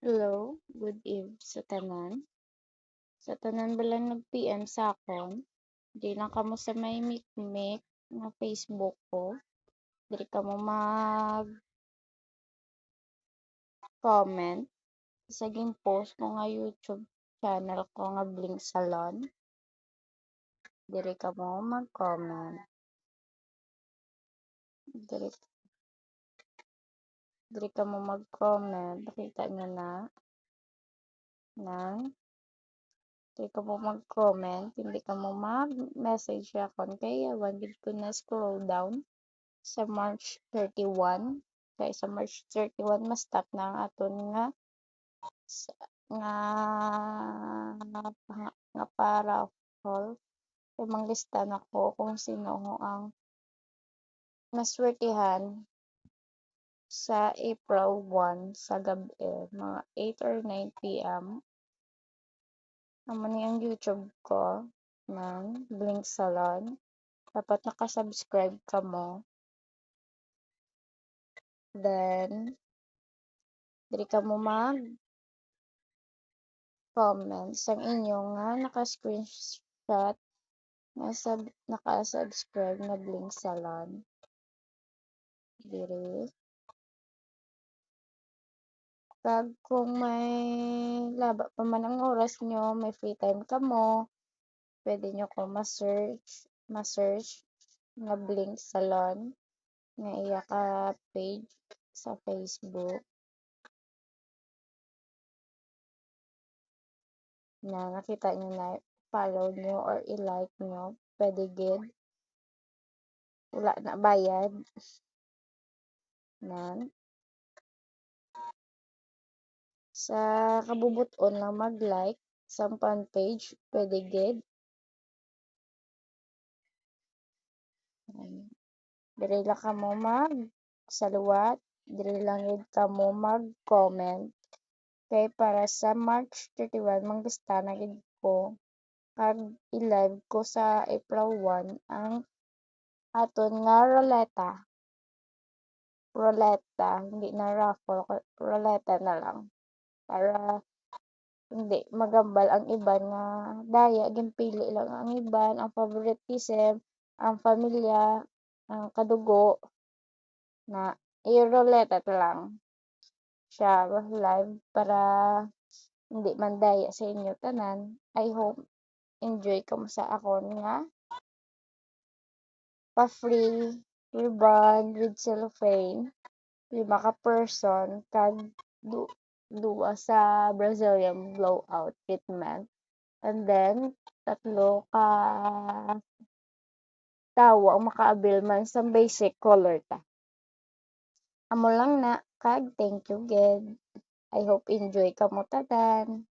Hello, good eve sa tanan. Sa tanan bala nag-PM sa akon, di lang kamo sa may mikmik nga Facebook ko. Diri kamo mag-comment sa post ko nga YouTube channel ko nga Bling Salon. Diri kamo mag-comment. Diri, diri kamo mag-comment. Nakita nyo na nang diri kamo mag-comment. Hindi kamo mag-message akon kaya wag gid ko na scroll down sa March 31 kay sa March 31 ma-stop na ang aton nga nga nga paraffol kay manglista nako kung sino ang maswertihan sa April 1 sa gabi mga 8 or 9 PM. Amo ni ang YouTube ko ng Blink Salon. Dapat nakasubscribe ka mo. Then, diri ka mo mag-comment sa inyong nga naka-screenshot nga naka-subscribe na Blink Salon. Diri. Kag kung may laba pa man ang oras nyo, may free time ka mo, pwede nyo ko ma-search nga Blink Salon nga iya ka page sa Facebook na nakita nyo na follow nyo or i-like nyo, pwede gid. Wala na bayad. Nan. Sa kabubuton lang mag-like sa fan page, pwede gid. Diri lang kamo saluwat, diri lang gid kamo mag-comment. Kay para sa March 31 manglista na gid ko kag i-live ko sa April 1 ang aton nga roleta, hindi na raffle, roleta na lang para hindi magambal ang iban nga daya ginpili lang ang iban, ang favoritism, ang pamilya, ang kadugo na i-roleta lang siya live para hindi man daya sa inyo tanan. I hope enjoy ka mo sa akon nga pa-free ribbon with cellophane 5 ka person kag duwa sa Brazilian blowout treatment. And then, 3 ka tawo ang makaabil man sa basic color ta. Amo lang na kag thank you gid. I hope enjoy ka mo tanan.